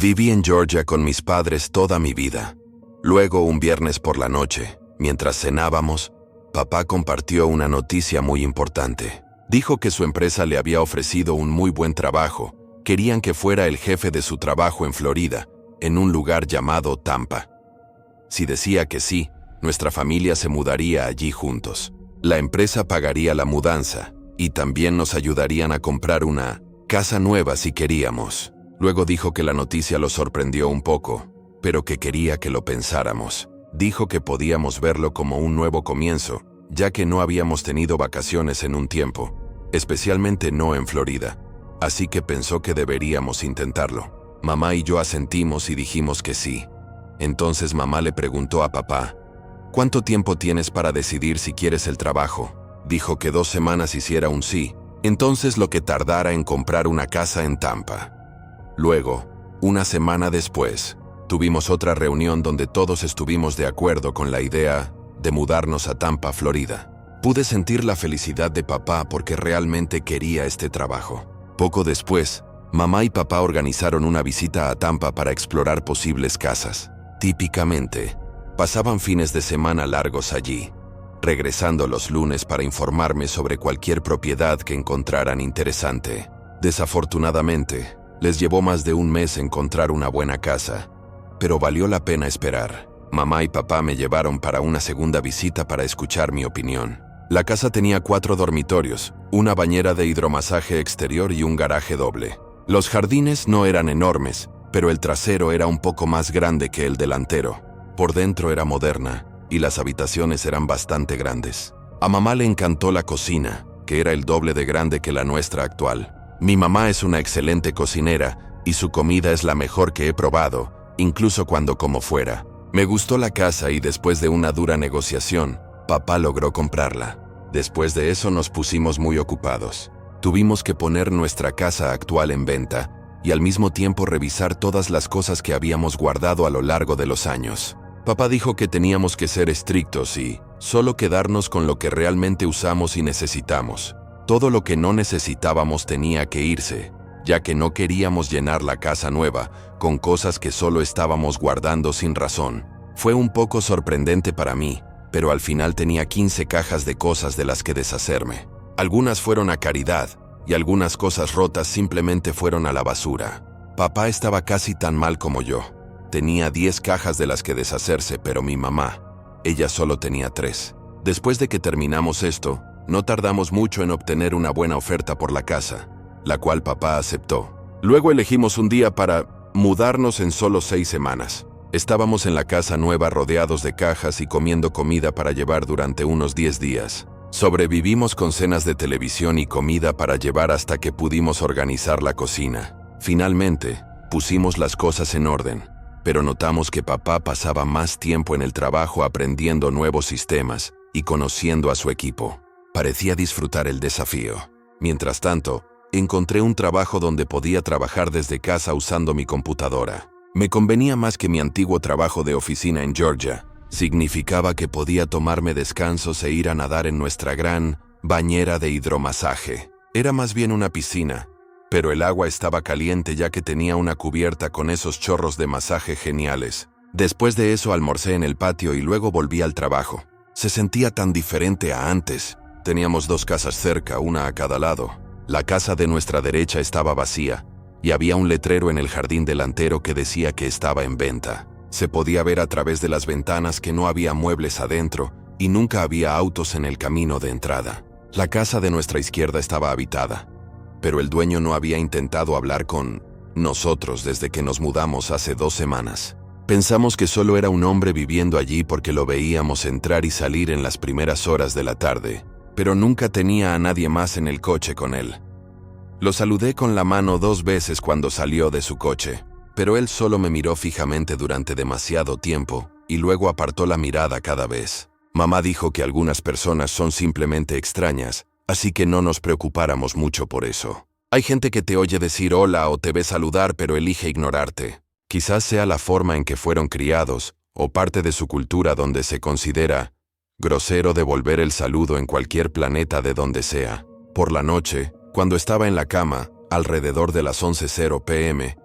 Viví en Georgia con mis padres toda mi vida. Luego, un viernes por la noche, mientras cenábamos, papá compartió una noticia muy importante. Dijo que su empresa le había ofrecido un muy buen trabajo. Querían que fuera el jefe de su trabajo en Florida, en un lugar llamado Tampa. Si decía que sí, nuestra familia se mudaría allí juntos. La empresa pagaría la mudanza y también nos ayudarían a comprar una casa nueva si queríamos. Luego dijo que la noticia lo sorprendió un poco, pero que quería que lo pensáramos. Dijo que podíamos verlo como un nuevo comienzo, ya que no habíamos tenido vacaciones en un tiempo, especialmente no en Florida. Así que pensó que deberíamos intentarlo. Mamá y yo asentimos y dijimos que sí. Entonces mamá le preguntó a papá, ¿cuánto tiempo tienes para decidir si quieres el trabajo? Dijo que 2 semanas hiciera un sí, entonces lo que tardara en comprar una casa en Tampa. Luego, 1 semana después, tuvimos otra reunión donde todos estuvimos de acuerdo con la idea de mudarnos a Tampa, Florida. Pude sentir la felicidad de papá porque realmente quería este trabajo. Poco después, mamá y papá organizaron una visita a Tampa para explorar posibles casas. Típicamente, pasaban fines de semana largos allí, regresando los lunes para informarme sobre cualquier propiedad que encontraran interesante. Desafortunadamente, les llevó más de 1 mes encontrar una buena casa, pero valió la pena esperar. Mamá y papá me llevaron para una segunda visita para escuchar mi opinión. La casa tenía 4 dormitorios, una bañera de hidromasaje exterior y un garaje doble. Los jardines no eran enormes, pero el trasero era un poco más grande que el delantero. Por dentro era moderna, y las habitaciones eran bastante grandes. A mamá le encantó la cocina, que era el doble de grande que la nuestra actual. Mi mamá es una excelente cocinera, y su comida es la mejor que he probado, incluso cuando como fuera. Me gustó la casa y después de una dura negociación, papá logró comprarla. Después de eso nos pusimos muy ocupados. Tuvimos que poner nuestra casa actual en venta y al mismo tiempo revisar todas las cosas que habíamos guardado a lo largo de los años. Papá dijo que teníamos que ser estrictos y solo quedarnos con lo que realmente usamos y necesitamos. Todo lo que no necesitábamos tenía que irse, ya que no queríamos llenar la casa nueva con cosas que solo estábamos guardando sin razón. Fue un poco sorprendente para mí, pero al final tenía 15 cajas de cosas de las que deshacerme. Algunas fueron a caridad, y algunas cosas rotas simplemente fueron a la basura. Papá estaba casi tan mal como yo. Tenía 10 cajas de las que deshacerse, pero mi mamá, ella solo tenía 3. Después de que terminamos esto, no tardamos mucho en obtener una buena oferta por la casa, la cual papá aceptó. Luego elegimos un día para mudarnos en solo 6 semanas. Estábamos en la casa nueva rodeados de cajas y comiendo comida para llevar durante unos 10 días. Sobrevivimos con cenas de televisión y comida para llevar hasta que pudimos organizar la cocina. Finalmente, pusimos las cosas en orden, pero notamos que papá pasaba más tiempo en el trabajo aprendiendo nuevos sistemas y conociendo a su equipo. Parecía disfrutar el desafío. Mientras tanto, encontré un trabajo donde podía trabajar desde casa usando mi computadora. Me convenía más que mi antiguo trabajo de oficina en Georgia. Significaba que podía tomarme descansos e ir a nadar en nuestra gran bañera de hidromasaje. Era más bien una piscina, pero el agua estaba caliente ya que tenía una cubierta con esos chorros de masaje geniales. Después de eso almorcé en el patio y luego volví al trabajo. Se sentía tan diferente a antes. Teníamos 2 casas cerca, una a cada lado. La casa de nuestra derecha estaba vacía, y había un letrero en el jardín delantero que decía que estaba en venta. Se podía ver a través de las ventanas que no había muebles adentro y nunca había autos en el camino de entrada. La casa de nuestra izquierda estaba habitada, pero el dueño no había intentado hablar con nosotros desde que nos mudamos hace 2 semanas. Pensamos que solo era un hombre viviendo allí porque lo veíamos entrar y salir en las primeras horas de la tarde, pero nunca tenía a nadie más en el coche con él. Lo saludé con la mano 2 veces cuando salió de su coche, pero él solo me miró fijamente durante demasiado tiempo y luego apartó la mirada cada vez. Mamá dijo que algunas personas son simplemente extrañas, así que no nos preocupáramos mucho por eso. Hay gente que te oye decir hola o te ve saludar pero elige ignorarte. Quizás sea la forma en que fueron criados o parte de su cultura donde se considera grosero devolver el saludo en cualquier planeta de donde sea. Por la noche, cuando estaba en la cama, alrededor de las 11:00 p.m.,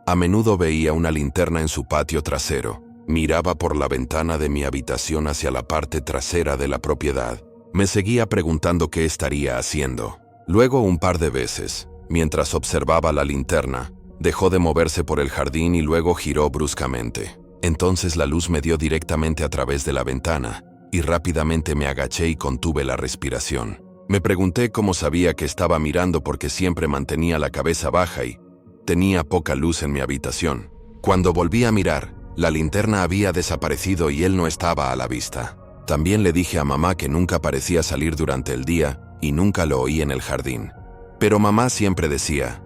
A menudo veía una linterna en su patio trasero. Miraba por la ventana de mi habitación hacia la parte trasera de la propiedad. Me seguía preguntando qué estaría haciendo. Luego, un par de veces, mientras observaba la linterna, dejó de moverse por el jardín y luego giró bruscamente. Entonces la luz me dio directamente a través de la ventana y rápidamente me agaché y contuve la respiración. Me pregunté cómo sabía que estaba mirando porque siempre mantenía la cabeza baja y tenía poca luz en mi habitación. Cuando volví a mirar, la linterna había desaparecido y él no estaba a la vista. También le dije a mamá que nunca parecía salir durante el día y nunca lo oí en el jardín. Pero mamá siempre decía: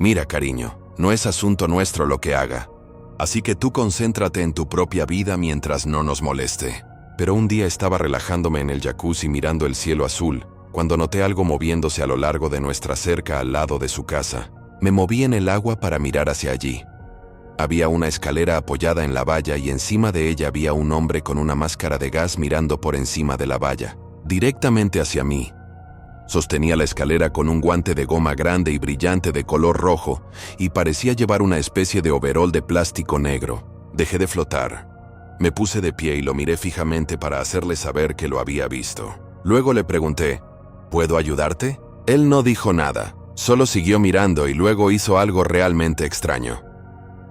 «Mira, cariño, no es asunto nuestro lo que haga. Así que tú concéntrate en tu propia vida mientras no nos moleste». Pero un día estaba relajándome en el jacuzzi mirando el cielo azul, cuando noté algo moviéndose a lo largo de nuestra cerca al lado de su casa. Me moví en el agua para mirar hacia allí. Había una escalera apoyada en la valla y encima de ella había un hombre con una máscara de gas mirando por encima de la valla, directamente hacia mí. Sostenía la escalera con un guante de goma grande y brillante de color rojo y parecía llevar una especie de overol de plástico negro. Dejé de flotar. Me puse de pie y lo miré fijamente para hacerle saber que lo había visto. Luego le pregunté: «¿Puedo ayudarte?». Él no dijo nada, solo siguió mirando y luego hizo algo realmente extraño.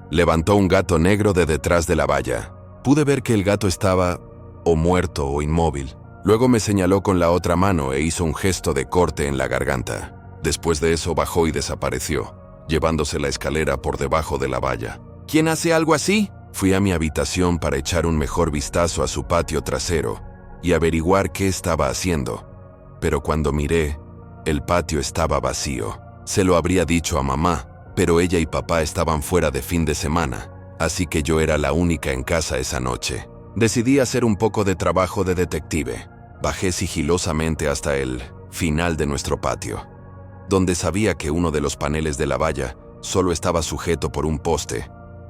Levantó un gato negro de detrás de la valla. Pude ver que el gato estaba o muerto o inmóvil. Luego me señaló con la otra mano e hizo un gesto de corte en la garganta. Después de eso bajó y desapareció, llevándose la escalera por debajo de la valla. ¿Quién hace algo así? Fui a mi habitación para echar un mejor vistazo a su patio trasero y averiguar qué estaba haciendo. Pero cuando miré, el patio estaba vacío. Se lo habría dicho a mamá, pero ella y papá estaban fuera de fin de semana, así que yo era la única en casa esa noche. Decidí hacer un poco de trabajo de detective. Bajé sigilosamente hasta el final de nuestro patio, donde sabía que uno de los paneles de la valla solo estaba sujeto por un poste,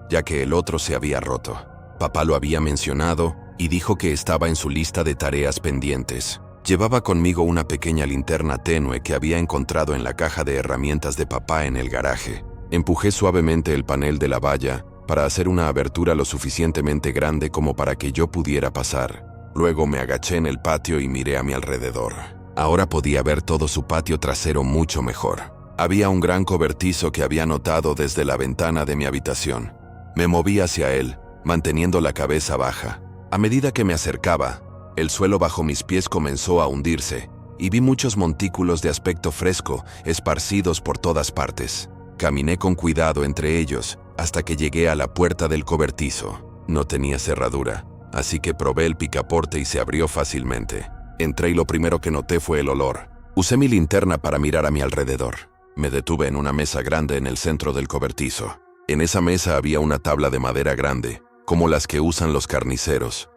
ya que el otro se había roto. Papá lo había mencionado y dijo que estaba en su lista de tareas pendientes. Llevaba conmigo una pequeña linterna tenue que había encontrado en la caja de herramientas de papá en el garaje. Empujé suavemente el panel de la valla para hacer una abertura lo suficientemente grande como para que yo pudiera pasar. Luego me agaché en el patio y miré a mi alrededor. Ahora podía ver todo su patio trasero mucho mejor. Había un gran cobertizo que había notado desde la ventana de mi habitación. Me moví hacia él, manteniendo la cabeza baja. A medida que me acercaba, el suelo bajo mis pies comenzó a hundirse y vi muchos montículos de aspecto fresco esparcidos por todas partes. Caminé con cuidado entre ellos hasta que llegué a la puerta del cobertizo. No tenía cerradura, así que probé el picaporte y se abrió fácilmente. Entré y lo primero que noté fue el olor. Usé mi linterna para mirar a mi alrededor. Me detuve en una mesa grande en el centro del cobertizo. En esa mesa había una tabla de madera grande, como las que usan los carniceros,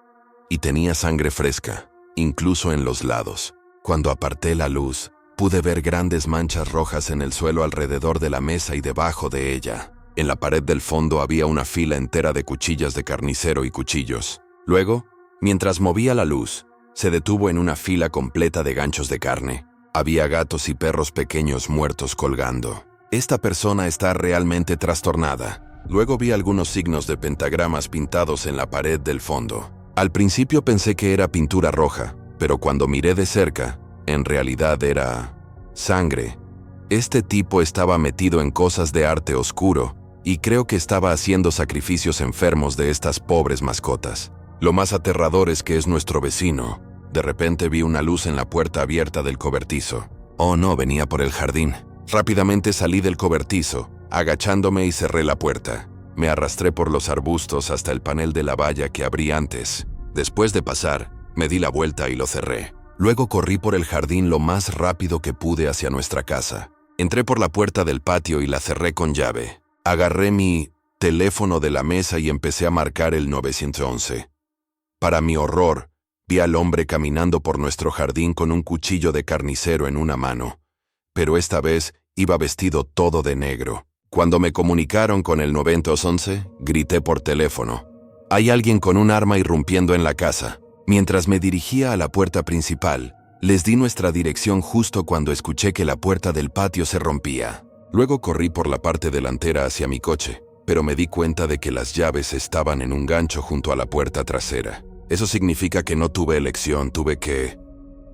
y tenía sangre fresca, incluso en los lados. Cuando aparté la luz, pude ver grandes manchas rojas en el suelo alrededor de la mesa y debajo de ella. En la pared del fondo había una fila entera de cuchillas de carnicero y cuchillos. Luego, mientras movía la luz, se detuvo en una fila completa de ganchos de carne. Había gatos y perros pequeños muertos colgando. Esta persona está realmente trastornada. Luego vi algunos signos de pentagramas pintados en la pared del fondo. Al principio pensé que era pintura roja, pero cuando miré de cerca, en realidad era sangre. Este tipo estaba metido en cosas de arte oscuro y creo que estaba haciendo sacrificios enfermos de estas pobres mascotas. Lo más aterrador es que es nuestro vecino. De repente vi una luz en la puerta abierta del cobertizo. Oh no, venía por el jardín. Rápidamente salí del cobertizo, agachándome y cerré la puerta. Me arrastré por los arbustos hasta el panel de la valla que abrí antes. Después de pasar, me di la vuelta y lo cerré. Luego corrí por el jardín lo más rápido que pude hacia nuestra casa. Entré por la puerta del patio y la cerré con llave. Agarré mi teléfono de la mesa y empecé a marcar el 911. Para mi horror, vi al hombre caminando por nuestro jardín con un cuchillo de carnicero en una mano. Pero esta vez iba vestido todo de negro. Cuando me comunicaron con el 911, grité por teléfono: «Hay alguien con un arma irrumpiendo en la casa». Mientras me dirigía a la puerta principal, les di nuestra dirección justo cuando escuché que la puerta del patio se rompía. Luego corrí por la parte delantera hacia mi coche. pero me di cuenta de que las llaves estaban en un gancho junto a la puerta trasera. Eso significa que no tuve elección, tuve que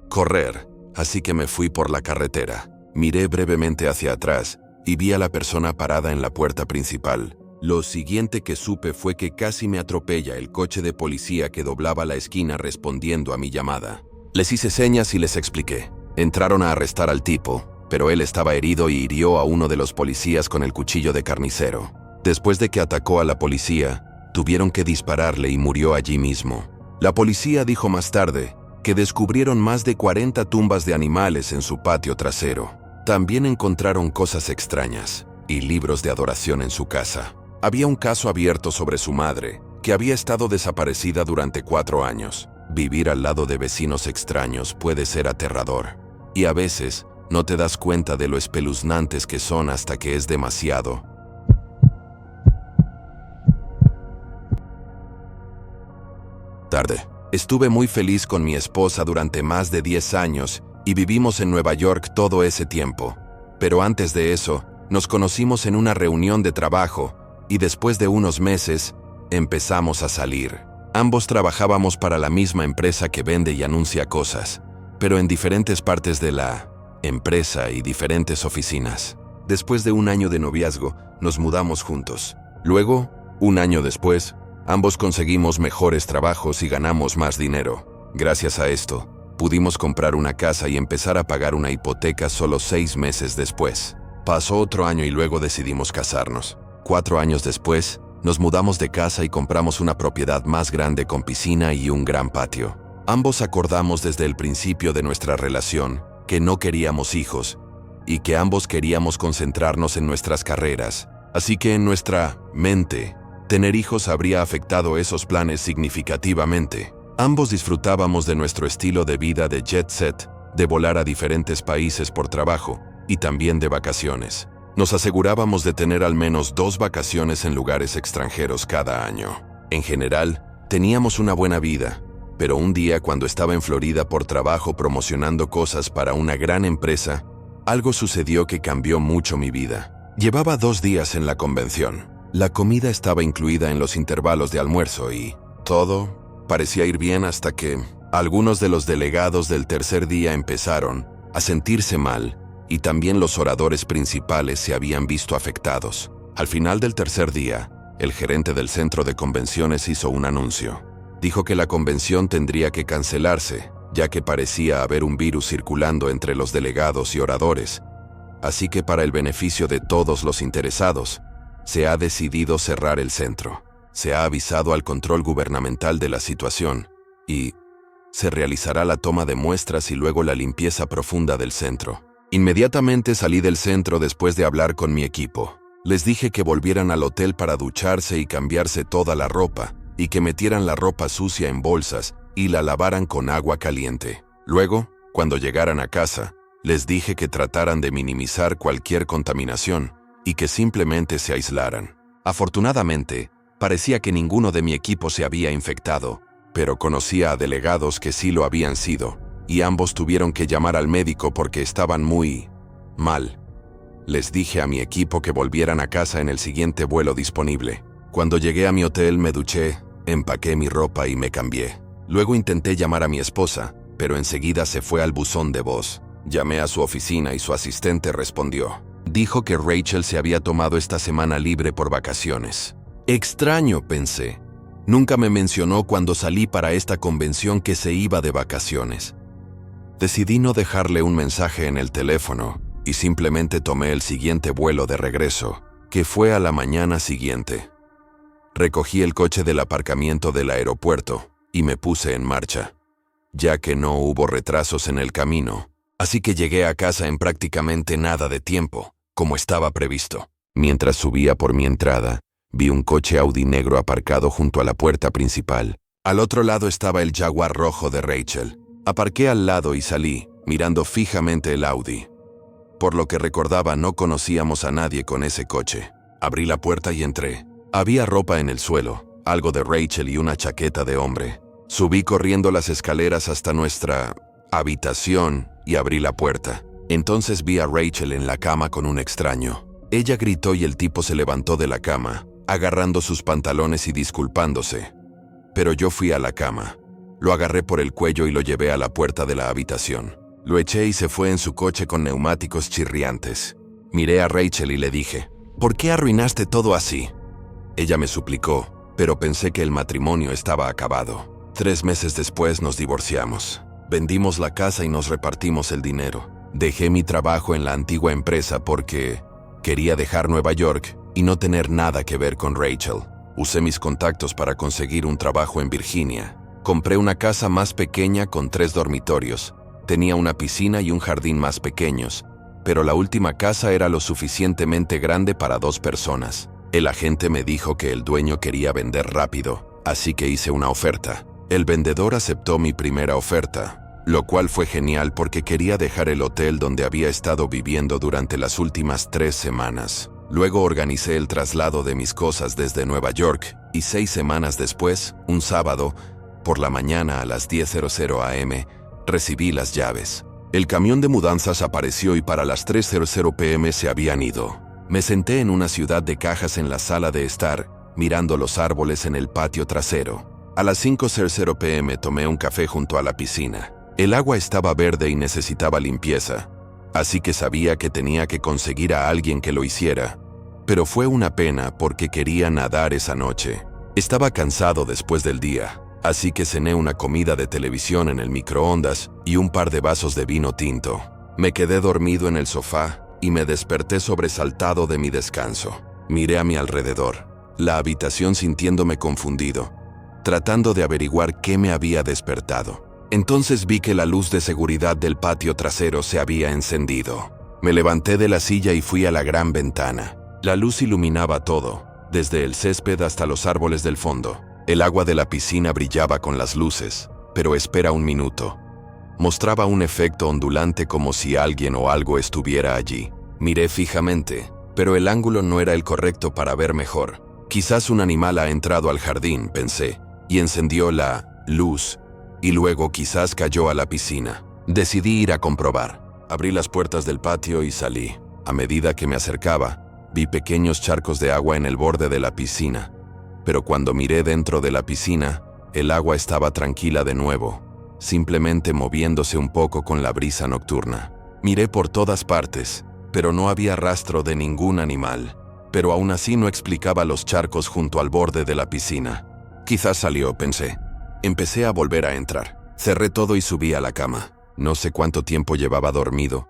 correr, así que me fui por la carretera. Miré brevemente hacia atrás y vi a la persona parada en la puerta principal. Lo siguiente que supe fue que casi me atropella el coche de policía que doblaba la esquina respondiendo a mi llamada. Les hice señas y les expliqué. Entraron a arrestar al tipo, pero él estaba herido y hirió a uno de los policías con el cuchillo de carnicero. Después de que atacó a la policía, tuvieron que dispararle y murió allí mismo. La policía dijo más tarde que descubrieron más de 40 tumbas de animales en su patio trasero. También encontraron cosas extrañas y libros de adoración en su casa. Había un caso abierto sobre su madre, que había estado desaparecida durante 4 años. Vivir al lado de vecinos extraños puede ser aterrador, y a veces no te das cuenta de lo espeluznantes que son hasta que es demasiado. Tarde. Estuve muy feliz con mi esposa durante más de 10 años y vivimos en Nueva York todo ese tiempo. Pero antes de eso, nos conocimos en una reunión de trabajo y después de unos meses, empezamos a salir. Ambos trabajábamos para la misma empresa que vende y anuncia cosas, pero en diferentes partes de la empresa y diferentes oficinas. Después de un año de noviazgo, nos mudamos juntos. Luego, un año después, ambos conseguimos mejores trabajos y ganamos más dinero. Gracias a esto, pudimos comprar una casa y empezar a pagar una hipoteca solo 6 meses después. Pasó otro año y luego decidimos casarnos. 4 años después, nos mudamos de casa y compramos una propiedad más grande con piscina y un gran patio. Ambos acordamos desde el principio de nuestra relación que no queríamos hijos y que ambos queríamos concentrarnos en nuestras carreras. Así que en nuestra mente, tener hijos habría afectado esos planes significativamente. Ambos disfrutábamos de nuestro estilo de vida de jet set, de volar a diferentes países por trabajo y también de vacaciones. Nos asegurábamos de tener al menos 2 vacaciones en lugares extranjeros cada año. En general, teníamos una buena vida, pero un día cuando estaba en Florida por trabajo promocionando cosas para una gran empresa, algo sucedió que cambió mucho mi vida. Llevaba 2 días en la convención. La comida estaba incluida en los intervalos de almuerzo y todo parecía ir bien hasta que algunos de los delegados del tercer día empezaron a sentirse mal y también los oradores principales se habían visto afectados. Al final del tercer día, el gerente del centro de convenciones hizo un anuncio. Dijo que la convención tendría que cancelarse, ya que parecía haber un virus circulando entre los delegados y oradores. Así que para el beneficio de todos los interesados, se ha decidido cerrar el centro. Se ha avisado al control gubernamental de la situación y se realizará la toma de muestras y luego la limpieza profunda del centro. Inmediatamente salí del centro después de hablar con mi equipo. Les dije que volvieran al hotel para ducharse y cambiarse toda la ropa y que metieran la ropa sucia en bolsas y la lavaran con agua caliente. Luego, cuando llegaran a casa, les dije que trataran de minimizar cualquier contaminación y que simplemente se aislaran. Afortunadamente, parecía que ninguno de mi equipo se había infectado, pero conocía a delegados que sí lo habían sido, y ambos tuvieron que llamar al médico porque estaban muy mal. Les dije a mi equipo que volvieran a casa en el siguiente vuelo disponible. Cuando llegué a mi hotel me duché, empaqué mi ropa y me cambié. Luego intenté llamar a mi esposa, pero enseguida se fue al buzón de voz. Llamé a su oficina y su asistente respondió. Dijo que Rachel se había tomado esta semana libre por vacaciones. Extraño, pensé. Nunca me mencionó cuando salí para esta convención que se iba de vacaciones. Decidí no dejarle un mensaje en el teléfono y simplemente tomé el siguiente vuelo de regreso, que fue a la mañana siguiente. Recogí el coche del aparcamiento del aeropuerto y me puse en marcha, ya que no hubo retrasos en el camino, así que llegué a casa en prácticamente nada de tiempo, como estaba previsto. Mientras subía por mi entrada, vi un coche Audi negro aparcado junto a la puerta principal. Al otro lado estaba el Jaguar rojo de Rachel. Aparqué al lado y salí, mirando fijamente el Audi. Por lo que recordaba, no conocíamos a nadie con ese coche. Abrí la puerta y entré. Había ropa en el suelo, algo de Rachel y una chaqueta de hombre. Subí corriendo las escaleras hasta nuestra habitación y abrí la puerta. Entonces vi a Rachel en la cama con un extraño. Ella gritó y el tipo se levantó de la cama, agarrando sus pantalones y disculpándose. Pero yo fui a la cama. Lo agarré por el cuello y lo llevé a la puerta de la habitación. Lo eché y se fue en su coche con neumáticos chirriantes. Miré a Rachel y le dije, ¿por qué arruinaste todo así? Ella me suplicó, pero pensé que el matrimonio estaba acabado. 3 meses después nos divorciamos. Vendimos la casa y nos repartimos el dinero. Dejé mi trabajo en la antigua empresa porque quería dejar Nueva York y no tener nada que ver con Rachel. Usé mis contactos para conseguir un trabajo en Virginia. Compré una casa más pequeña con 3 dormitorios. Tenía una piscina y un jardín más pequeños, pero la última casa era lo suficientemente grande para 2 personas. El agente me dijo que el dueño quería vender rápido, así que hice una oferta. El vendedor aceptó mi primera oferta, lo cual fue genial porque quería dejar el hotel donde había estado viviendo durante las últimas 3 semanas. Luego organicé el traslado de mis cosas desde Nueva York y 6 semanas después, un sábado, por la mañana a las 10:00 a.m., recibí las llaves. El camión de mudanzas apareció y para las 3:00 p.m. se habían ido. Me senté en una ciudad de cajas en la sala de estar, mirando los árboles en el patio trasero. A las 5:00 p.m. tomé un café junto a la piscina. El agua estaba verde y necesitaba limpieza, así que sabía que tenía que conseguir a alguien que lo hiciera. Pero fue una pena porque quería nadar esa noche. Estaba cansado después del día, así que cené una comida de televisión en el microondas y un par de vasos de vino tinto. Me quedé dormido en el sofá y me desperté sobresaltado de mi descanso. Miré a mi alrededor, la habitación sintiéndome confundido, tratando de averiguar qué me había despertado. Entonces vi que la luz de seguridad del patio trasero se había encendido. Me levanté de la silla y fui a la gran ventana. La luz iluminaba todo, desde el césped hasta los árboles del fondo. El agua de la piscina brillaba con las luces, pero espera un minuto. Mostraba un efecto ondulante como si alguien o algo estuviera allí. Miré fijamente, pero el ángulo no era el correcto para ver mejor. Quizás un animal ha entrado al jardín, pensé, y encendió la luz, y luego quizás cayó a la piscina. Decidí ir a comprobar. Abrí las puertas del patio y salí. A medida que me acercaba, vi pequeños charcos de agua en el borde de la piscina. Pero cuando miré dentro de la piscina, el agua estaba tranquila de nuevo, simplemente moviéndose un poco con la brisa nocturna. Miré por todas partes, pero no había rastro de ningún animal. Pero aún así no explicaba los charcos junto al borde de la piscina. Quizás salió, pensé. Empecé a volver a entrar. Cerré todo y subí a la cama. No sé cuánto tiempo llevaba dormido,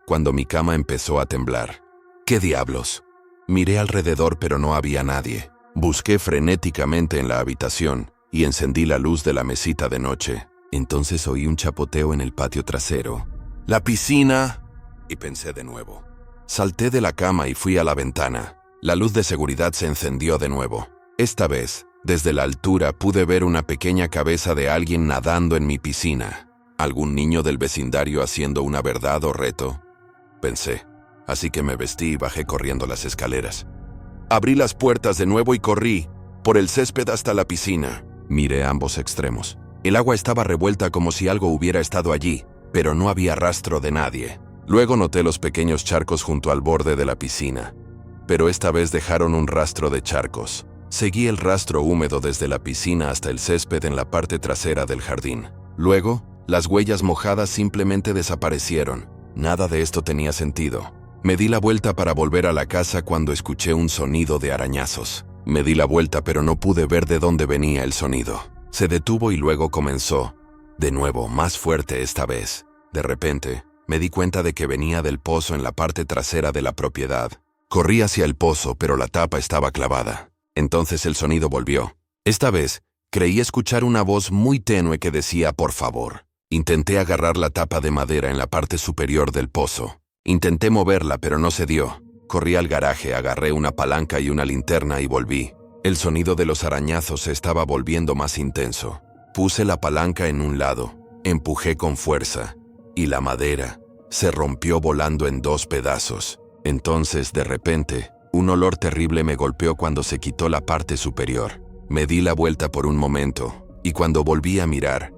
cuando mi cama empezó a temblar. ¿Qué diablos? Miré alrededor, pero no había nadie. Busqué frenéticamente en la habitación y encendí la luz de la mesita de noche. Entonces oí un chapoteo en el patio trasero. ¡La piscina! Y pensé de nuevo. Salté de la cama y fui a la ventana. La luz de seguridad se encendió de nuevo. Esta vez, desde la altura pude ver una pequeña cabeza de alguien nadando en mi piscina. ¿Algún niño del vecindario haciendo una verdad o reto? Pensé. Así que me vestí y bajé corriendo las escaleras. Abrí las puertas de nuevo y corrí por el césped hasta la piscina. Miré ambos extremos. El agua estaba revuelta como si algo hubiera estado allí, pero no había rastro de nadie. Luego noté los pequeños charcos junto al borde de la piscina, pero esta vez dejaron un rastro de charcos. Seguí el rastro húmedo desde la piscina hasta el césped en la parte trasera del jardín. Luego, las huellas mojadas simplemente desaparecieron. Nada de esto tenía sentido. Me di la vuelta para volver a la casa cuando escuché un sonido de arañazos. Me di la vuelta, pero no pude ver de dónde venía el sonido. Se detuvo y luego comenzó. De nuevo, más fuerte esta vez. De repente, me di cuenta de que venía del pozo en la parte trasera de la propiedad. Corrí hacia el pozo, pero la tapa estaba clavada. Entonces el sonido volvió. Esta vez, creí escuchar una voz muy tenue que decía «por favor». Intenté agarrar la tapa de madera en la parte superior del pozo. Intenté moverla, pero no se dio. Corrí al garaje, agarré una palanca y una linterna y volví. El sonido de los arañazos se estaba volviendo más intenso. Puse la palanca en un lado, empujé con fuerza, y la madera se rompió volando en 2 pedazos. Entonces, de repente, un olor terrible me golpeó cuando se quitó la parte superior. Me di la vuelta por un momento, y cuando volví a mirar,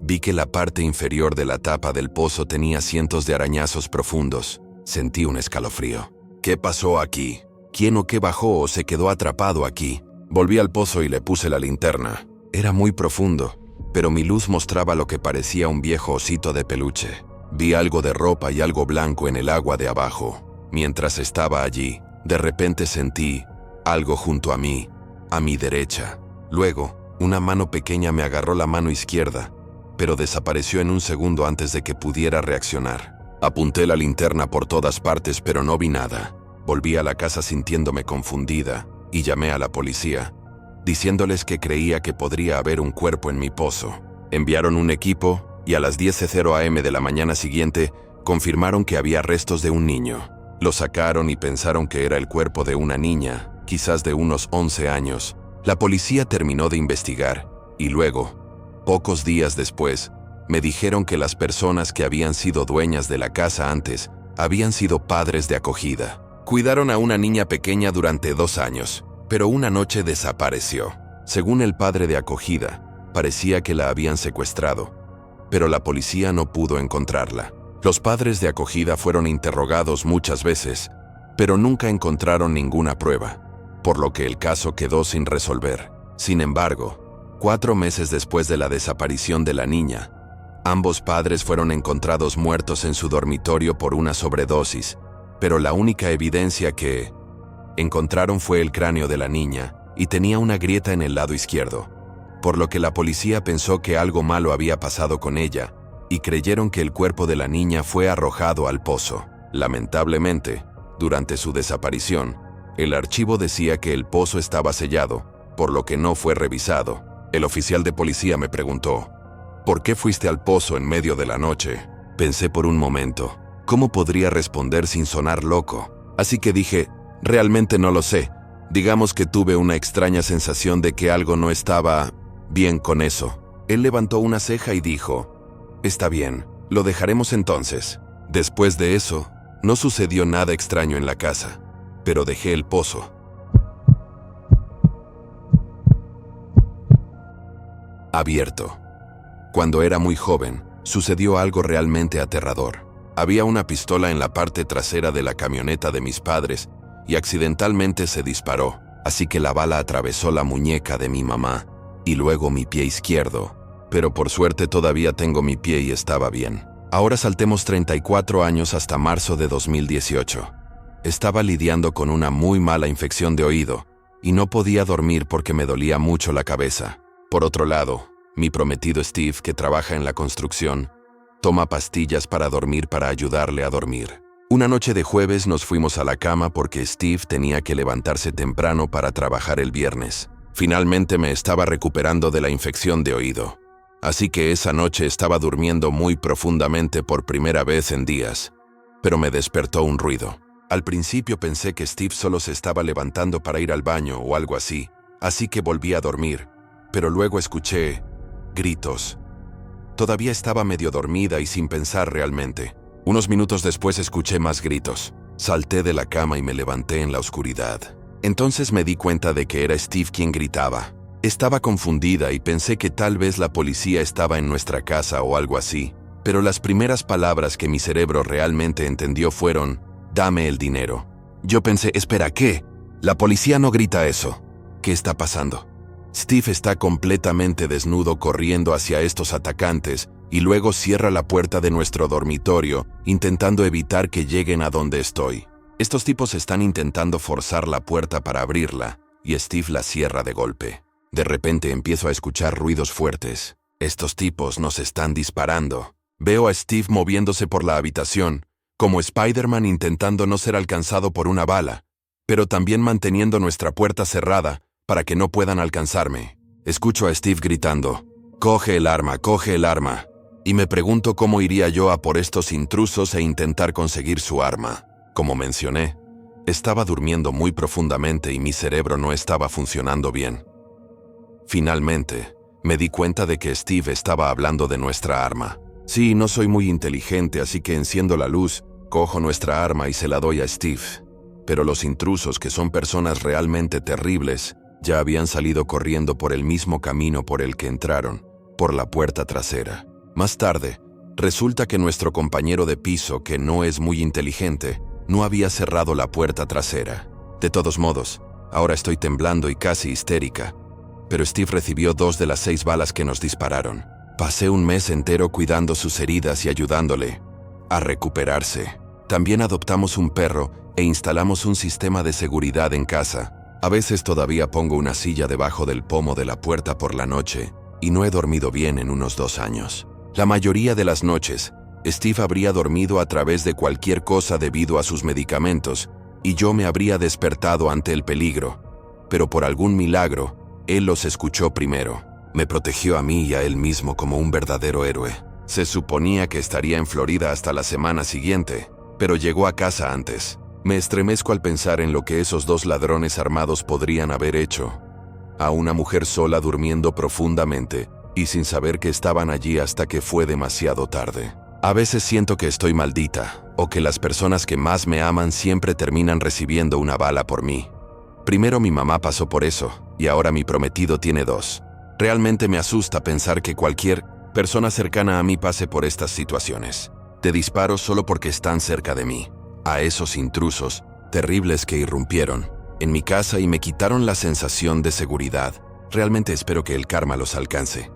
vi que la parte inferior de la tapa del pozo tenía cientos de arañazos profundos. Sentí un escalofrío. ¿Qué pasó aquí? ¿Quién o qué bajó o se quedó atrapado aquí? Volví al pozo y le puse la linterna. Era muy profundo, pero mi luz mostraba lo que parecía un viejo osito de peluche. Vi algo de ropa y algo blanco en el agua de abajo. Mientras estaba allí, de repente sentí algo junto a mí, a mi derecha. Luego, una mano pequeña me agarró la mano izquierda, pero desapareció en un segundo antes de que pudiera reaccionar. Apunté la linterna por todas partes, pero no vi nada. Volví a la casa sintiéndome confundida y llamé a la policía, diciéndoles que creía que podría haber un cuerpo en mi pozo. Enviaron un equipo y a las 10:00 a.m. de la mañana siguiente confirmaron que había restos de un niño. Lo sacaron y pensaron que era el cuerpo de una niña, quizás de unos 11 años. La policía terminó de investigar y luego, pocos días después, me dijeron que las personas que habían sido dueñas de la casa antes habían sido padres de acogida. Cuidaron a una niña pequeña durante 2 años, pero una noche desapareció. Según el padre de acogida, parecía que la habían secuestrado, pero la policía no pudo encontrarla. Los padres de acogida fueron interrogados muchas veces, pero nunca encontraron ninguna prueba, por lo que el caso quedó sin resolver. Sin embargo, 4 meses después de la desaparición de la niña, ambos padres fueron encontrados muertos en su dormitorio por una sobredosis, pero la única evidencia que encontraron fue el cráneo de la niña y tenía una grieta en el lado izquierdo, por lo que la policía pensó que algo malo había pasado con ella y creyeron que el cuerpo de la niña fue arrojado al pozo. Lamentablemente, durante su desaparición, el archivo decía que el pozo estaba sellado, por lo que no fue revisado. El oficial de policía me preguntó, ¿por qué fuiste al pozo en medio de la noche? Pensé por un momento, ¿cómo podría responder sin sonar loco? Así que dije, realmente no lo sé. Digamos que tuve una extraña sensación de que algo no estaba bien con eso. Él levantó una ceja y dijo, está bien, lo dejaremos entonces. Después de eso, no sucedió nada extraño en la casa, pero dejé el pozo abierto. Cuando era muy joven, sucedió algo realmente aterrador. Había una pistola en la parte trasera de la camioneta de mis padres y accidentalmente se disparó, así que la bala atravesó la muñeca de mi mamá y luego mi pie izquierdo, pero por suerte todavía tengo mi pie y estaba bien. Ahora saltemos 34 años hasta marzo de 2018. Estaba lidiando con una muy mala infección de oído y no podía dormir porque me dolía mucho la cabeza. Por otro lado, mi prometido Steve, que trabaja en la construcción, toma pastillas para dormir para ayudarle a dormir. Una noche de jueves nos fuimos a la cama porque Steve tenía que levantarse temprano para trabajar el viernes. Finalmente me estaba recuperando de la infección de oído, así que esa noche estaba durmiendo muy profundamente por primera vez en días, pero me despertó un ruido. Al principio pensé que Steve solo se estaba levantando para ir al baño o algo así que volví a dormir, pero luego escuché gritos. Todavía estaba medio dormida y sin pensar realmente. Unos minutos después escuché más gritos. Salté de la cama y me levanté en la oscuridad. Entonces me di cuenta de que era Steve quien gritaba. Estaba confundida y pensé que tal vez la policía estaba en nuestra casa o algo así, pero las primeras palabras que mi cerebro realmente entendió fueron, dame el dinero. Yo pensé, espera, ¿qué? La policía no grita eso. ¿Qué está pasando? Steve está completamente desnudo corriendo hacia estos atacantes y luego cierra la puerta de nuestro dormitorio, intentando evitar que lleguen a donde estoy. Estos tipos están intentando forzar la puerta para abrirla y Steve la cierra de golpe. De repente empiezo a escuchar ruidos fuertes. Estos tipos nos están disparando. Veo a Steve moviéndose por la habitación, como Spider-Man intentando no ser alcanzado por una bala, pero también manteniendo nuestra puerta cerrada para que no puedan alcanzarme. Escucho a Steve gritando, coge el arma, y me pregunto cómo iría yo a por estos intrusos e intentar conseguir su arma. Como mencioné, estaba durmiendo muy profundamente y mi cerebro no estaba funcionando bien. Finalmente, me di cuenta de que Steve estaba hablando de nuestra arma. Sí, no soy muy inteligente, así que enciendo la luz, cojo nuestra arma y se la doy a Steve. Pero los intrusos, que son personas realmente terribles, ya habían salido corriendo por el mismo camino por el que entraron, por la puerta trasera. Más tarde, resulta que nuestro compañero de piso, que no es muy inteligente, no había cerrado la puerta trasera. De todos modos, ahora estoy temblando y casi histérica. Pero Steve recibió 2 de las 6 balas que nos dispararon. Pasé un mes entero cuidando sus heridas y ayudándole a recuperarse. También adoptamos un perro e instalamos un sistema de seguridad en casa. A veces todavía pongo una silla debajo del pomo de la puerta por la noche y no he dormido bien en unos 2 años. La mayoría de las noches, Steve habría dormido a través de cualquier cosa debido a sus medicamentos y yo me habría despertado ante el peligro. Pero por algún milagro, él los escuchó primero. Me protegió a mí y a él mismo como un verdadero héroe. Se suponía que estaría en Florida hasta la semana siguiente, pero llegó a casa antes. Me estremezco al pensar en lo que esos 2 ladrones armados podrían haber hecho. A una mujer sola durmiendo profundamente y sin saber que estaban allí hasta que fue demasiado tarde. A veces siento que estoy maldita, o que las personas que más me aman siempre terminan recibiendo una bala por mí. Primero mi mamá pasó por eso, y ahora mi prometido tiene 2. Realmente me asusta pensar que cualquier persona cercana a mí pase por estas situaciones. Te disparo solo porque están cerca de mí. A esos intrusos terribles que irrumpieron en mi casa y me quitaron la sensación de seguridad. Realmente espero que el karma los alcance.